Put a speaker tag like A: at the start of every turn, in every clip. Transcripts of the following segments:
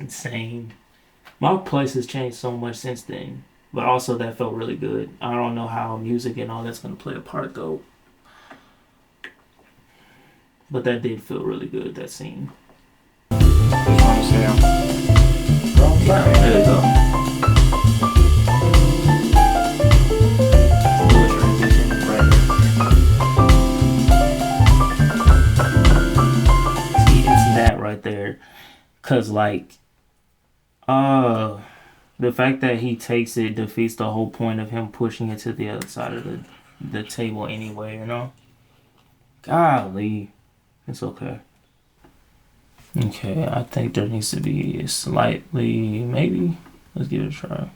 A: insane. My place has changed so much since then, but also that felt really good. I don't know how music and all that's gonna play a part though, but that did feel really good. That scene. There you go. Do a transition right. See, it's that right there, cause like, the fact that he takes it defeats the whole point of him pushing it to the other side of the table anyway. You know. Golly, it's okay. Okay, I think there needs to be slightly, maybe. Let's give it a try.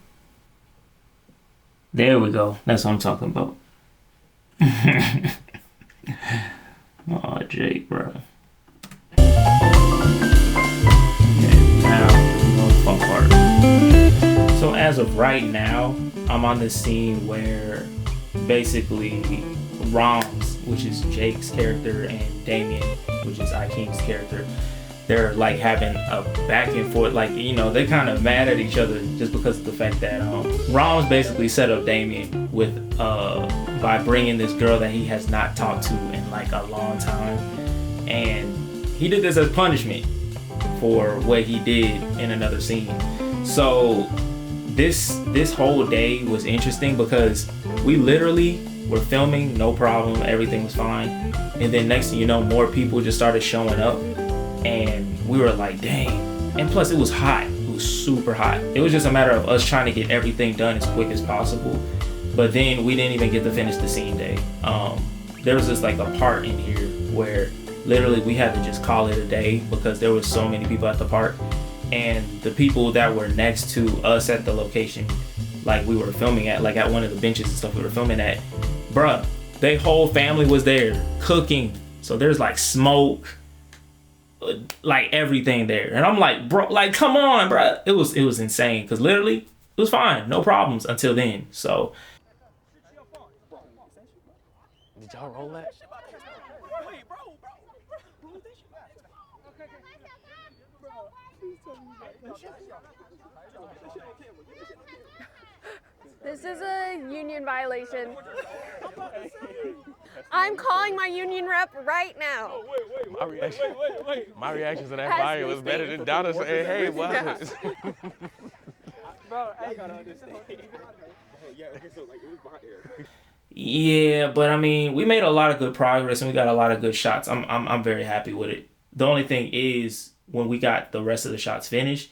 A: There we go. That's what I'm talking about. Oh, Jake, bro. Okay, now the fun part. So as of right now, I'm on this scene where basically Roms, which is Jake's character, and Damien, which is Akeem's character, they're like having a back and forth, like, you know, they're kind of mad at each other just because of the fact that Roms basically set up Damien with by bringing this girl that he has not talked to in like a long time, and he did this as punishment for what he did in another scene. So this whole day was interesting because we literally were filming, no problem, everything was fine, and then next thing you know, more people just started showing up. And we were like, dang. And plus it was hot. It was super hot. It was just a matter of us trying to get everything done as quick as possible. But then we didn't even get to finish the scene day. There was just like a part in here where literally we had to just call it a day because there was so many people at the park. And the people that were next to us at the location, like we were filming at, like at one of the benches and stuff we were filming at, bruh, their whole family was there cooking. So there's like smoke, like everything there, and I'm like, bro, like, come on, bro. It was insane because literally it was fine, no problems until then. So
B: did y'all roll that?
C: This is a union violation. I'm calling my union rep right now.
B: My reaction to that fire was better than Donna saying, hey, what?
D: Bro, I gotta understand. Yeah, okay, so like it was my air.
A: yeah, but I mean, we made a lot of good progress and we got a lot of good shots. I'm very happy with it. The only thing is when we got the rest of the shots finished,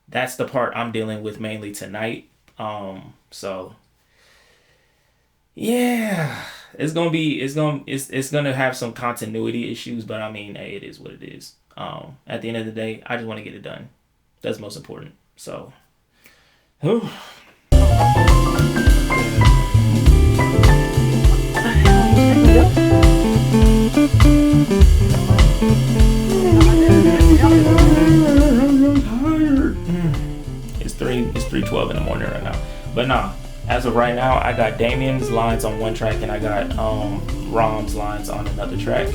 A: that's the part I'm dealing with mainly tonight. So yeah, it's gonna have some continuity issues, but I mean, hey, it is what it is. At the end of the day, I just want to get it done. That's most important. So, whew. It's 3:12 in the morning right now. But nah, as of right now, I got Damien's lines on one track and I got Rom's lines on another track.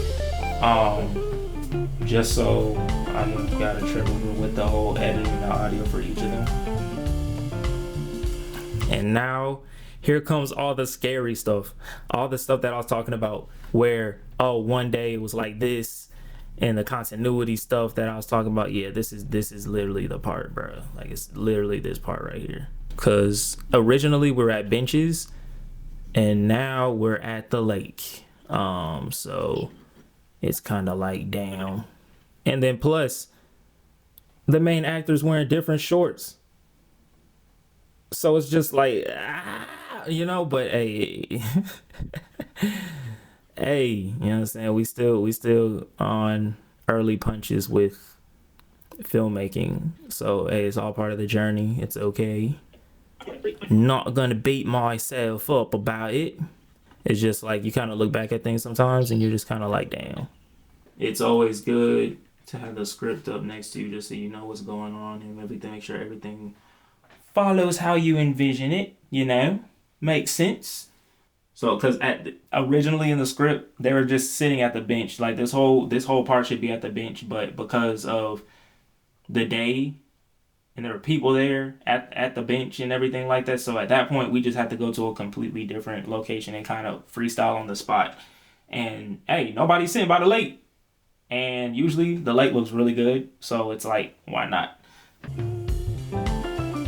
A: Just so I got a trip over with the whole editing the audio for each of them. And now here comes all the scary stuff. All the stuff that I was talking about where, oh, one day it was like this, and the continuity stuff that I was talking about. Yeah, this is literally the part, bro. Like, it's literally this part right here. Cause originally we're at benches and now we're at the lake. So it's kind of like, damn. And then plus the main actor's wearing different shorts. So it's just like, you know, but hey, hey, you know what I'm saying? We still on early punches with filmmaking. So hey, it's all part of the journey. It's okay. Not gonna beat myself up about it. It's just like you kind of look back at things sometimes and you're just kind of like, damn. It's always good to have the script up next to you just so you know what's going on and everything. Make sure everything follows how you envision it, you know, makes sense. So, because originally in the script, they were just sitting at the bench. Like this whole part should be at the bench, but because of the day and there were people there at the bench and everything like that. So at that point, we just had to go to a completely different location and kind of freestyle on the spot. And hey, nobody's sitting by the lake. And usually the lake looks really good. So it's like, why not?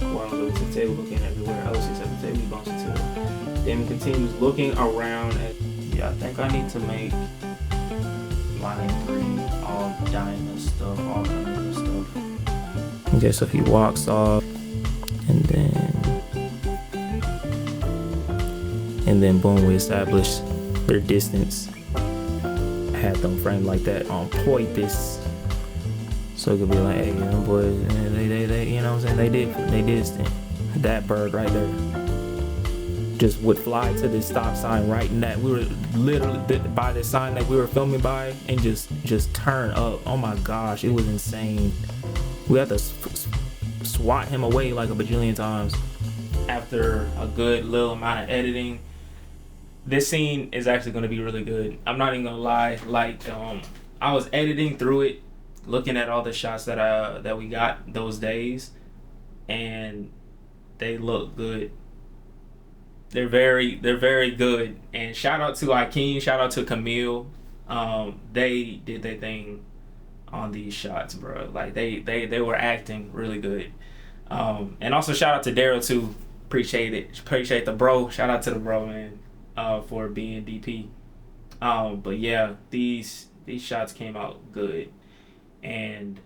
A: Well, the table looking everywhere else except the table he bumps into. Then continues looking around at, yeah, I think I need to make line 3 all diamond stuff, all kind of stuff. Okay, so he walks off and then boom, we establish their distance. I had them framed like that on this. So it could be like, hey, them boys, they you know what I'm saying? They did this thing. That bird right there just would fly to this stop sign right in that. We were literally by the sign that we were filming by and just turn up. Oh my gosh, it was insane. We had to swat him away like a bajillion times. After a good little amount of editing, this scene is actually going to be really good. I'm not even gonna lie. Like, I was editing through it, looking at all the shots that we got those days, and they look good. They're very good. And shout out to Akeem, shout out to Camille. They did their thing on these shots, bro. Like they were acting really good. And also shout out to Daryl too. Appreciate the bro. Shout out to the bro, man, for being DP. But yeah, these shots came out good, and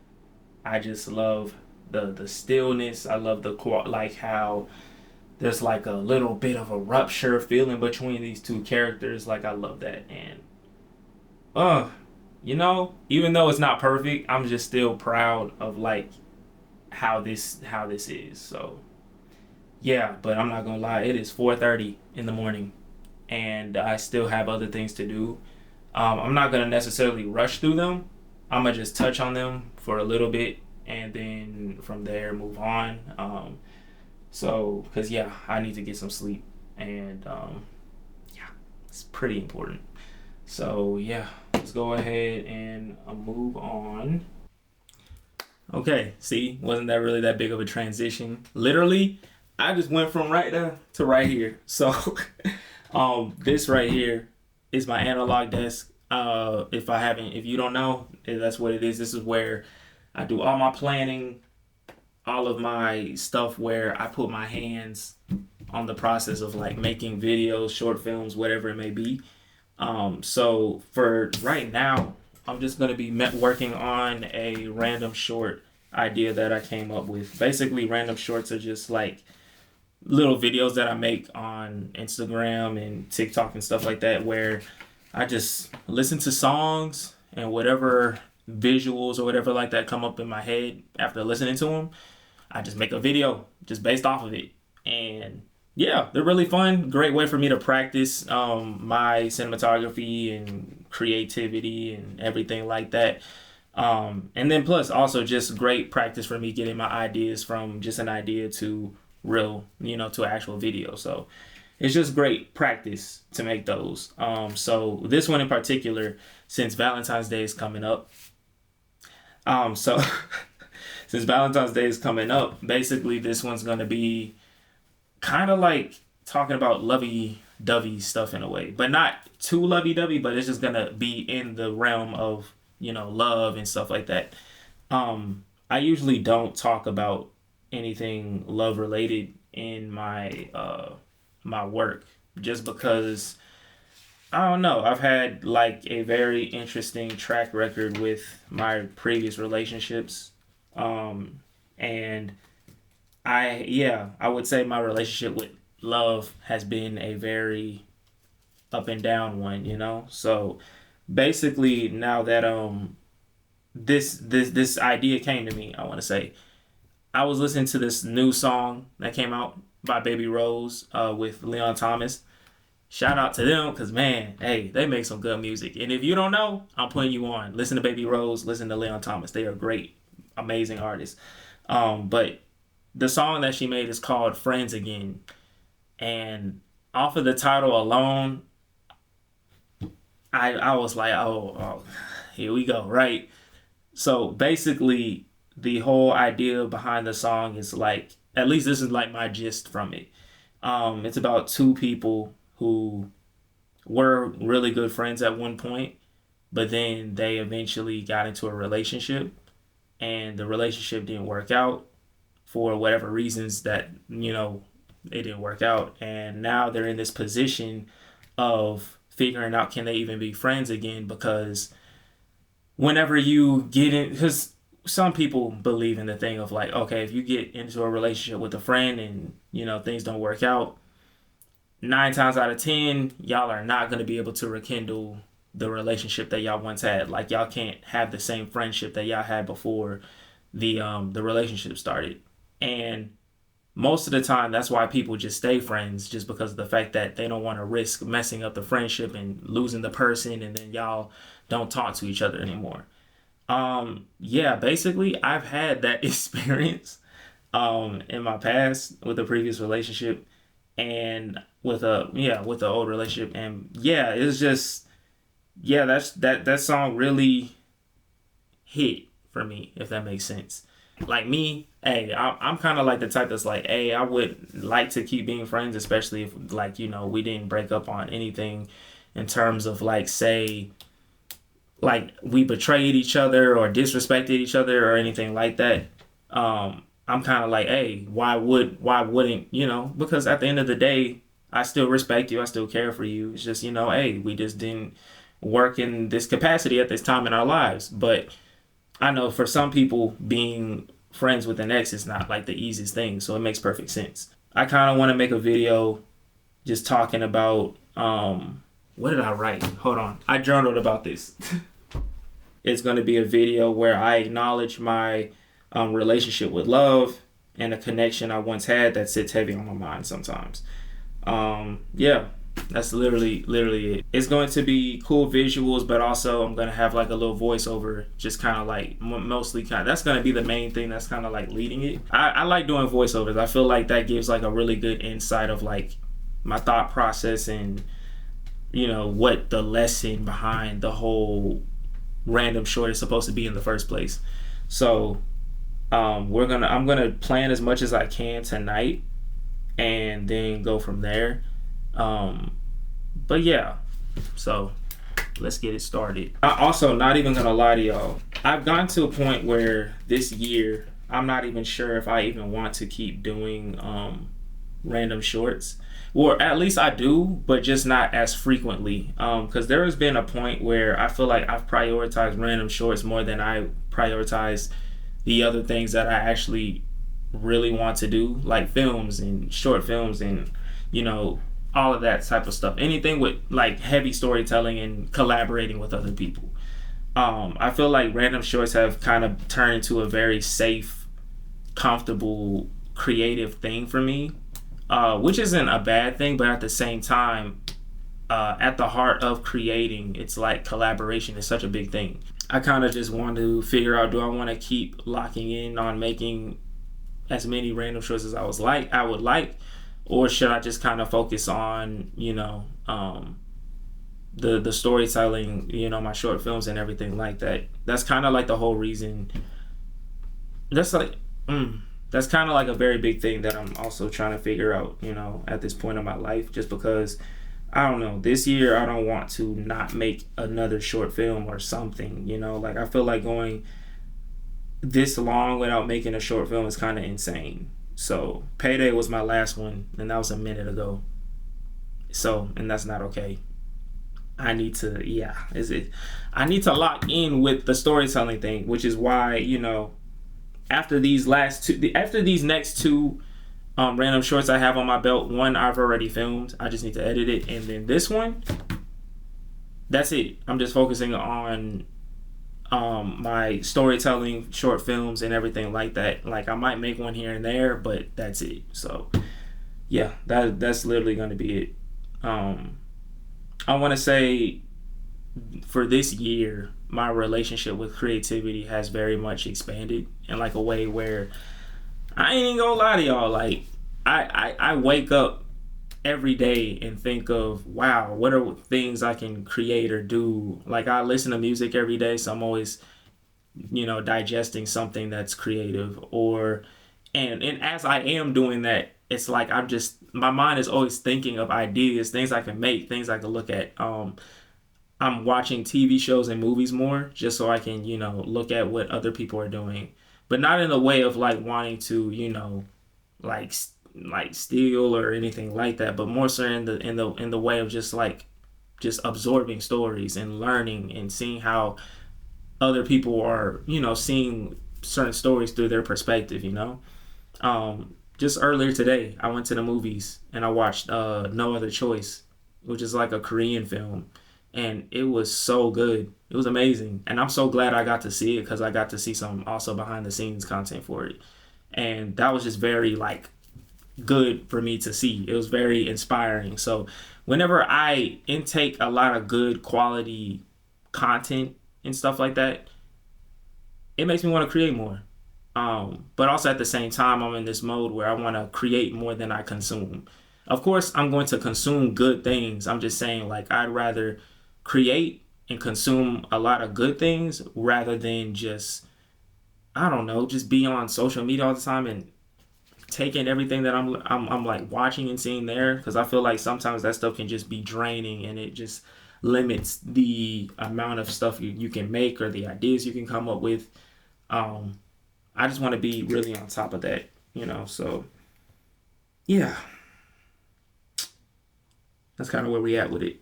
A: I just love the stillness. I love like how there's like a little bit of a rupture feeling between these two characters. Like, I love that. And you know, even though it's not perfect, I'm just still proud of like how this is. So yeah, but I'm not gonna lie, it is 4:30 in the morning and I still have other things to do. I'm not gonna necessarily rush through them. I'm gonna just touch on them for a little bit and then from there move on. So, because yeah, I need to get some sleep, and yeah, it's pretty important. So yeah, let's go ahead and move on. Okay, see, wasn't that really that big of a transition? Literally, I just went from right there to right here. So this right here is my analog desk. If you don't know, that's what it is. This is where I do all my planning, all of my stuff, where I put my hands on the process of like making videos, short films, whatever it may be. So for right now, I'm just going to be working on a random short idea that I came up with. Basically, random shorts are just like little videos that I make on Instagram and TikTok and stuff like that, where I just listen to songs and whatever visuals or whatever like that come up in my head after listening to them. I just make a video just based off of it. And yeah, they're really fun. Great way for me to practice my cinematography and creativity and everything like that. And then plus also just great practice for me getting my ideas from just an idea to real, to actual video. So it's just great practice to make those. So this one in particular, since Valentine's Day is coming up, since Valentine's Day is coming up, basically this one's going to be kind of like talking about lovey-dovey stuff in a way, but not too lovey-dovey, but it's just going to be in the realm of, love and stuff like that. I usually don't talk about anything love-related in my my work, just because, I don't know, I've had like a very interesting track record with my previous relationships. And I would say my relationship with love has been a very up and down one, So basically now that this idea came to me, I want to say, I was listening to this new song that came out by Baby Rose with Leon Thomas. Shout out to them, because man, hey, they make some good music. And if you don't know, I'm putting you on. Listen to Baby Rose, listen to Leon Thomas. They are great, amazing artists. But the song that she made is called Friends Again. And off of the title alone, I was like, oh, here we go, right? So basically, the whole idea behind the song is like, at least this is like my gist from it. It's about two people who were really good friends at one point, but then they eventually got into a relationship, and the relationship didn't work out for whatever reasons that, it didn't work out. And now they're in this position of figuring out, can they even be friends again? Because whenever you get in, because some people believe in the thing of like, okay, if you get into a relationship with a friend and, things don't work out, 9 times out of 10, y'all are not going to be able to rekindle the relationship that y'all once had. Like, y'all can't have the same friendship that y'all had before the relationship started. And most of the time, that's why people just stay friends, just because of the fact that they don't want to risk messing up the friendship and losing the person, and then y'all don't talk to each other anymore. Yeah, basically, I've had that experience in my past with a previous relationship, and with the old relationship. And yeah, it's just, yeah, that song really hit for me, if that makes sense. Like me, hey, I'm kind of like the type that's like, hey, I would like to keep being friends, especially if, like, we didn't break up on anything in terms of, like, say, like, we betrayed each other or disrespected each other or anything like that. I'm kind of like, hey, why wouldn't, because at the end of the day, I still respect you. I still care for you. It's just, hey, we just didn't work in this capacity at this time in our lives. But I know for some people, being friends with an ex is not like the easiest thing. So it makes perfect sense. I kind of want to make a video just talking about, what did I write? Hold on. I journaled about this. It's going to be a video where I acknowledge my relationship with love and a connection I once had that sits heavy on my mind sometimes. Yeah, that's literally it. It's going to be cool visuals, but also I'm going to have like a little voiceover, just kind of like mostly that's going to be the main thing that's kind of like leading it. I like doing voiceovers. I feel like that gives like a really good insight of like my thought process and, what the lesson behind the whole random short is supposed to be in the first place. So I'm gonna plan as much as I can tonight and then go from there. But yeah, so let's get it started. I also, not even gonna lie to y'all, I've gotten to a point where this year I'm not even sure if I even want to keep doing random shorts. Or at least I do, but just not as frequently. Because there has been a point where I feel like I've prioritized random shorts more than I prioritize the other things that I actually really want to do, like films and short films and, all of that type of stuff. Anything with like heavy storytelling and collaborating with other people. I feel like random shorts have kind of turned into a very safe, comfortable, creative thing for me. Which isn't a bad thing, but at the same time, at the heart of creating, it's like collaboration is such a big thing. I kind of just want to figure out, do I want to keep locking in on making as many random shorts as I would like, or should I just kind of focus on, the storytelling, my short films and everything like that. That's kind of like the whole reason. That's kind of like a very big thing that I'm also trying to figure out, at this point in my life, just because, I don't know, this year I don't want to not make another short film or something, like I feel like going this long without making a short film is kind of insane. So Payday was my last one, and that was a minute ago. So, and that's not okay. I need to lock in with the storytelling thing, which is why, after these next two random shorts I have on my belt, one I've already filmed. I just need to edit it. And then this one, that's it. I'm just focusing on my storytelling, short films, and everything like that. Like, I might make one here and there, but that's it. So, yeah, that's literally going to be it. I want to say for this year, my relationship with creativity has very much expanded in like a way where I ain't even gonna lie to y'all. Like, I wake up every day and think of, wow, what are things I can create or do? Like, I listen to music every day, so I'm always digesting something that's creative, or and as I am doing that, it's like my mind is always thinking of ideas, things I can make, things I can look at. I'm watching TV shows and movies more just so I can, look at what other people are doing, but not in a way of like wanting to, like steal or anything like that, but more so in the way of just absorbing stories and learning and seeing how other people are, seeing certain stories through their perspective. Just earlier today, I went to the movies and I watched No Other Choice, which is like a Korean film. And it was so good. It was amazing. And I'm so glad I got to see it because I got to see some also behind the scenes content for it. And that was just very like good for me to see. It was very inspiring. So whenever I intake a lot of good quality content and stuff like that, it makes me want to create more. But also at the same time, I'm in this mode where I want to create more than I consume. Of course, I'm going to consume good things. I'm just saying, like, I'd rather create and consume a lot of good things rather than just, I don't know, just be on social media all the time and taking everything that I'm like watching and seeing there, because I feel like sometimes that stuff can just be draining and it just limits the amount of stuff you can make or the ideas you can come up with. I just want to be really on top of that, so yeah, that's kind of where we at with it.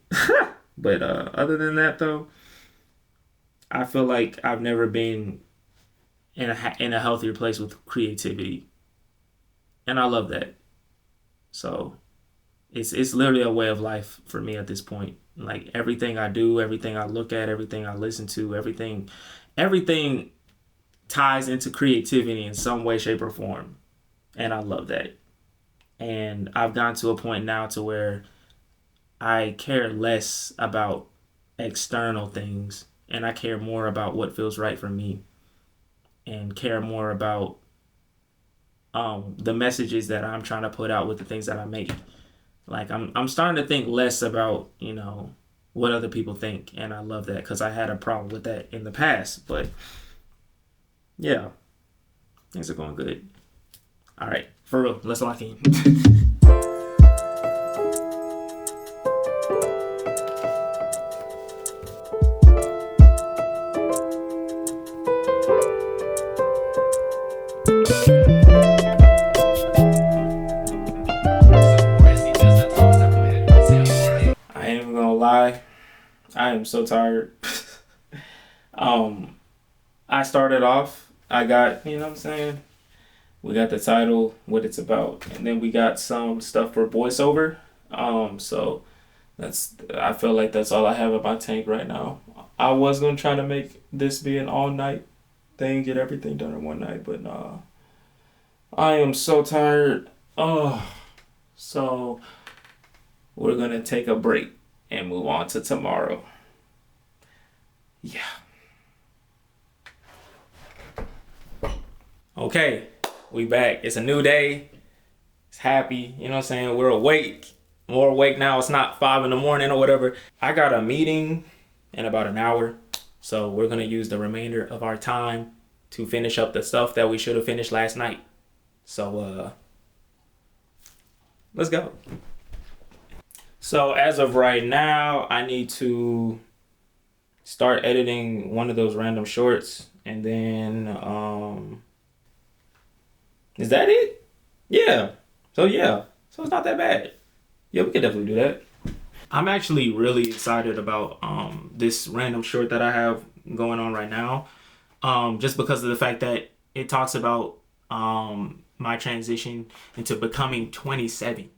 A: But other than that though, I feel like I've never been in a healthier place with creativity, and I love that. So it's literally a way of life for me at this point. Like everything I do, everything I look at, everything I listen to, everything ties into creativity in some way, shape, or form. And I love that. And I've gotten to a point now to where I care less about external things and I care more about what feels right for me and care more about the messages that I'm trying to put out with the things that I make. Like I'm starting to think less about, what other people think, and I love that because I had a problem with that in the past. But yeah, things are going good. All right, for real, let's lock in. I ain't even gonna lie, I am so tired. I started off, I got, what I'm saying? We got the title, what it's about, and then we got some stuff for voiceover. So I feel like that's all I have in my tank right now. I was gonna try to make this be an all night thing, get everything done in one night, but nah. I am so tired. So we're gonna take a break and move on to tomorrow. Yeah. Okay, we back. It's a new day. It's happy. You know what I'm saying? We're awake. More awake now. It's not 5 a.m. or whatever. I got a meeting in about an hour. So we're going to use the remainder of our time to finish up the stuff that we should have finished last night. So, let's go. So as of right now, I need to start editing one of those random shorts. And then, is that it? Yeah. So it's not that bad. Yeah, we could definitely do that. I'm actually really excited about this random short that I have going on right now. Just because of the fact that it talks about my transition into becoming 27.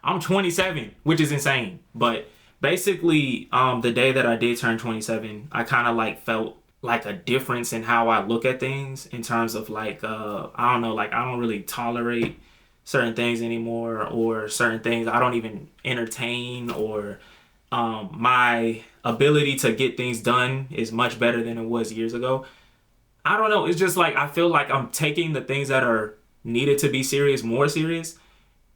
A: I'm 27, which is insane. But basically, the day that I did turn 27, I kind of like felt like a difference in how I look at things in terms of like, I don't know, like I don't really tolerate certain things anymore, or certain things I don't even entertain, or my ability to get things done is much better than it was years ago. I don't know. It's just like, I feel like I'm taking the things that are needed to be serious more serious,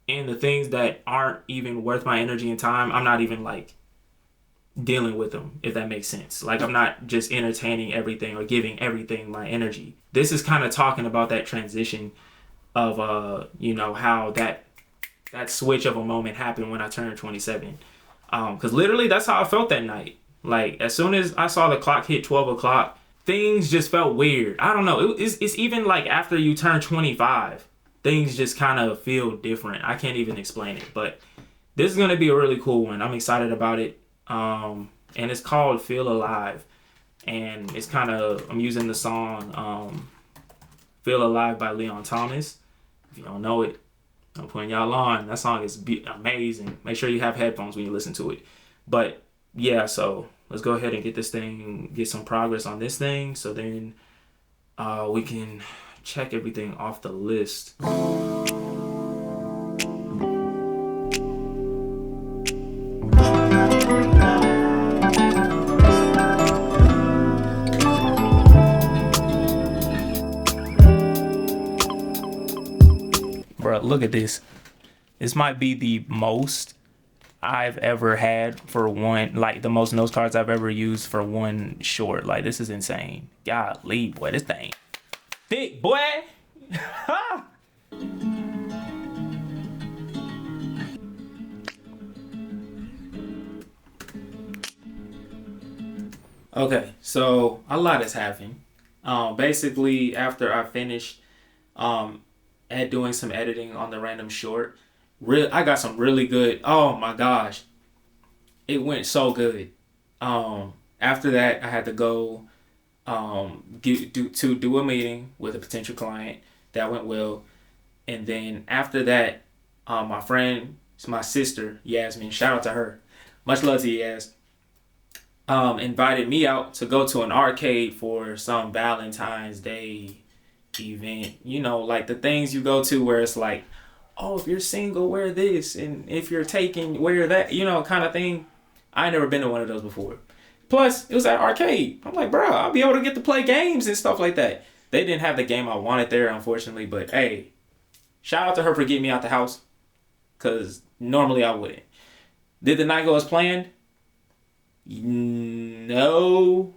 A: and the things that aren't even worth my energy and time, I'm not even like dealing with them, if that makes sense. Like, I'm not just entertaining everything or giving everything my energy. This is kind of talking about that transition of you know, how that switch of a moment happened when I turned 27. Because literally that's how I felt that night. Like, as soon as I saw the clock hit 12 o'clock, things just felt weird. I don't know. It's even like after you turn 25, things just kind of feel different. I can't even explain it. But this is going to be a really cool one. I'm excited about it. And it's called Feel Alive. And it's kind of, I'm using the song Feel Alive by Leon Thomas. If you don't know it, I'm putting y'all on. That song is amazing. Make sure you have headphones when you listen to it. But yeah, so let's go ahead and get some progress on this thing. So then we can check everything off the list. Bro, look at this. This might be the most I've ever had for one, like the most notes cards I've ever used for one short. Like, this is insane. Golly, boy, this thing thick, boy. Okay, so a lot is happening. Basically, after I finished at doing some editing on the random short, I got some really good. Oh my gosh, it went so good. After that, I had to go do a meeting with a potential client. That went well, and then after that, my friend, my sister Yasmin, shout out to her, much love to Yas, invited me out to go to an arcade for some Valentine's Day event. You know, like the things you go to where it's like, oh, if you're single, wear this, and if you're taken, wear that, you know, kind of thing. I ain't never been to one of those before. Plus, it was at arcade. I'm like, bro, I'll be able to get to play games and stuff like that. They didn't have the game I wanted there, unfortunately, but hey, shout out to her for getting me out the house, because normally I wouldn't. Did the night go as planned? No,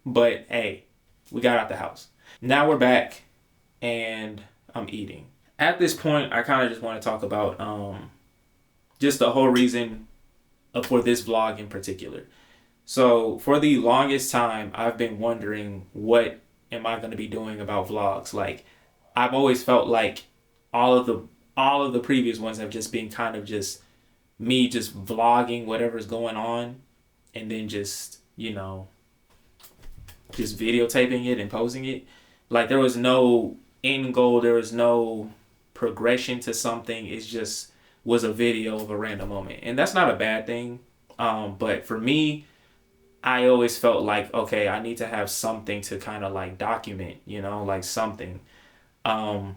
A: but hey, we got out the house. Now we're back, and I'm eating. At this point, I kind of just want to talk about just the whole reason for this vlog in particular. So for the longest time, I've been wondering, what am I going to be doing about vlogs? Like, I've always felt like all of the previous ones have just been kind of just me just vlogging whatever's going on, and then just, you know, just videotaping it and posting it. Like, there was no end goal, there was no progression to something. It just was a video of a random moment, and that's not a bad thing. But for me, I always felt like, okay, I need to have something to kind of like document, you know, like something. Not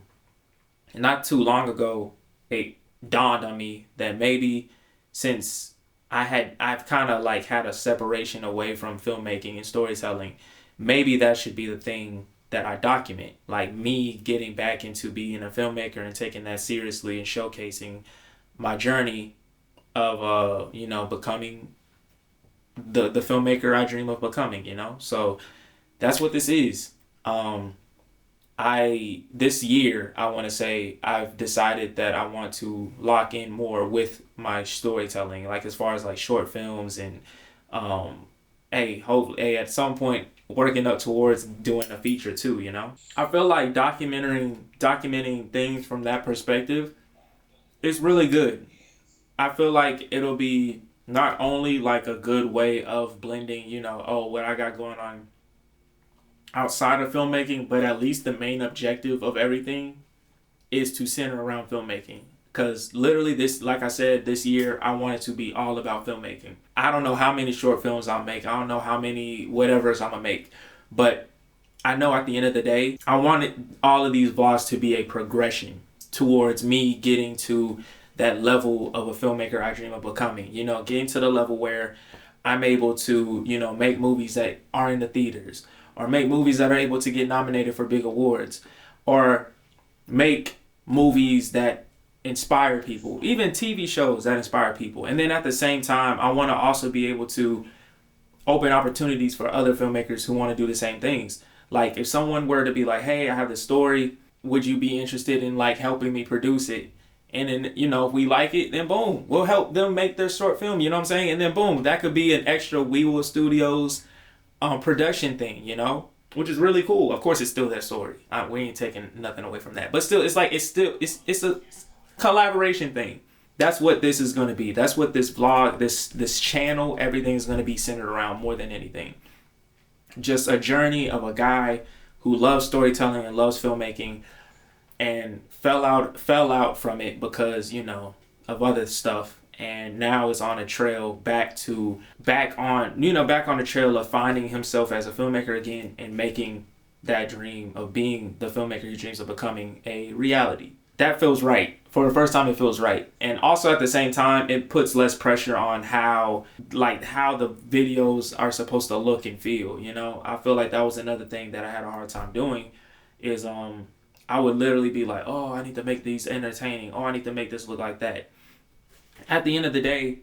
A: too long ago, it dawned on me that maybe since I've kind of like had a separation away from filmmaking and storytelling, maybe that should be the thing that I document. Like, me getting back into being a filmmaker and taking that seriously and showcasing my journey of you know, becoming the filmmaker I dream of becoming, you know. So that's what this is. This year, I want to say, I've decided that I want to lock in more with my storytelling, like as far as like short films, and hopefully at some point working up towards doing a feature too, you know. I feel like documenting things from that perspective is really good. I feel like it'll be not only like a good way of blending, you know, oh, what I got going on outside of filmmaking, but at least the main objective of everything is to center around filmmaking. Because literally this, like I said, this year, I want it to be all about filmmaking. I don't know how many short films I'll make. I don't know how many whatevers I'm going to make. But I know at the end of the day, I wanted all of these vlogs to be a progression towards me getting to that level of a filmmaker I dream of becoming. You know, getting to the level where I'm able to, you know, make movies that are in the theaters, or make movies that are able to get nominated for big awards, or make movies that inspire people, even TV shows that inspire people. And then at the same time, I want to also be able to open opportunities for other filmmakers who want to do the same things. Like if someone were to be like, hey, I have this story, would you be interested in like helping me produce it? And then, you know, if we like it, then boom, we'll help them make their short film, you know what I'm saying? And then boom, that could be an extra WeWorld Studios production thing, you know, which is really cool. Of course, it's still their story. We ain't taking nothing away from that. But still, it's like, it's a collaboration thing. That's what this is going to be. That's what this vlog, this channel, everything's going to be centered around more than anything. Just a journey of a guy who loves storytelling and loves filmmaking and fell out from it because, you know, of other stuff, and now is on a trail back on the trail of finding himself as a filmmaker again and making that dream of being the filmmaker he dreams of becoming a reality. That feels right. For the first time, it feels right. And also at the same time, it puts less pressure on how the videos are supposed to look and feel, you know? I feel like that was another thing that I had a hard time doing is I would literally be like, oh, I need to make these entertaining. Oh, I need to make this look like that. At the end of the day,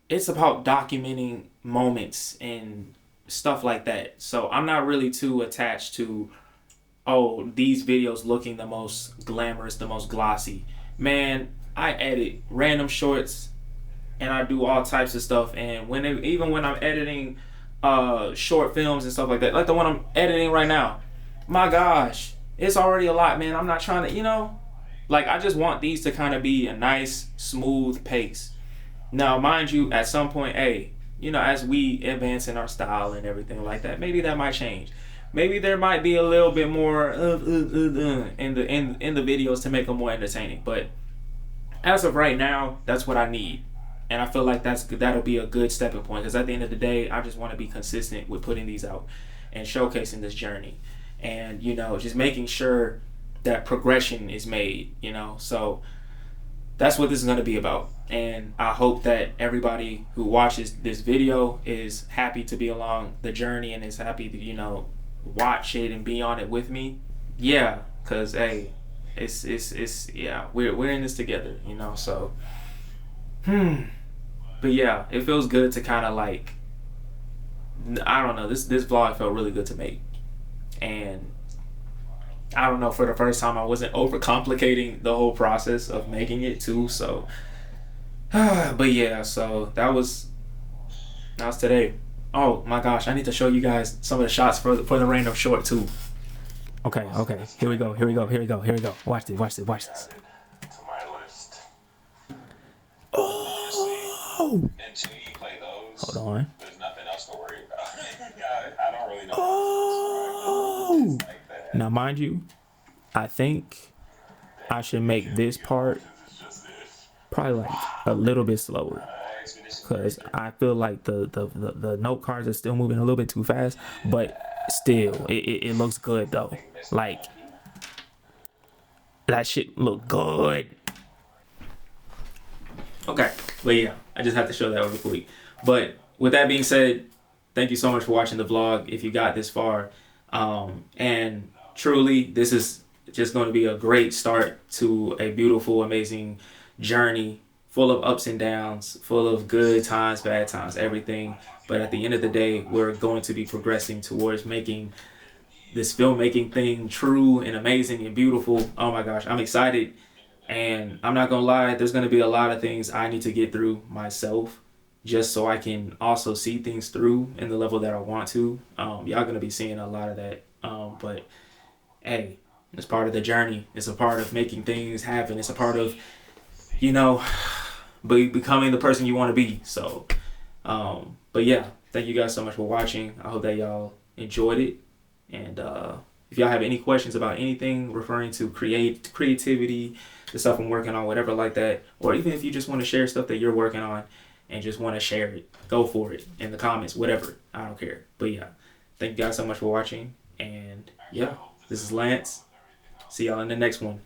A: it's about documenting moments and stuff like that. So I'm not really too attached to, oh, these videos looking the most glamorous, the most glossy. Man, I edit random shorts and I do all types of stuff. And even when I'm editing short films and stuff like that, like the one I'm editing right now, my gosh, it's already a lot, man. I'm not trying to, you know, like I just want these to kind of be a nice, smooth pace. Now, mind you, at some point, hey, you know, as we advance in our style and everything like that, maybe that might change. Maybe there might be a little bit more in the videos to make them more entertaining. But as of right now, that's what I need. And I feel like that'll be a good stepping point. Because at the end of the day, I just want to be consistent with putting these out and showcasing this journey. And, you know, just making sure that progression is made, you know. So that's what this is going to be about. And I hope that everybody who watches this video is happy to be along the journey and is happy to, you know, watch it and be on it with me. Yeah, because, hey, it's yeah, we're in this together, you know. So but yeah, it feels good to kind of like, I don't know, this vlog felt really good to make. And I don't know, for the first time I wasn't overcomplicating the whole process of making it too. So but yeah, so that was today. Oh my gosh, I need to show you guys some of the shots for the random short too. Okay, here we go. Watch this.
E: To my list.
A: Oh!
E: Until you play those,
A: Hold on.
E: there's nothing else to worry about. I don't really know.
A: Oh!
E: It's like that.
A: Now, mind you, I think I should make this part probably like a little bit slower, because I feel like the note cards are still moving a little bit too fast, but still it looks good though. Like that shit look good. Okay, but yeah, I just have to show that real quick. But with that being said, thank you so much for watching the vlog if you got this far. And truly, this is just going to be a great start to a beautiful, amazing journey full of ups and downs, full of good times, bad times, everything. But at the end of the day, we're going to be progressing towards making this filmmaking thing true and amazing and beautiful. Oh my gosh, I'm excited. And I'm not gonna lie, there's gonna be a lot of things I need to get through myself just so I can also see things through in the level that I want to. Y'all gonna be seeing a lot of that. But hey, it's part of the journey. It's a part of making things happen. It's a part of, you know, becoming the person you want to be. So, but yeah, thank you guys so much for watching. I hope that y'all enjoyed it. And if y'all have any questions about anything referring to creativity, the stuff I'm working on, whatever like that, or even if you just want to share stuff that you're working on and just want to share it, go for it in the comments, whatever. I don't care. But yeah, thank you guys so much for watching. And yeah, this is Lance. See y'all in the next one.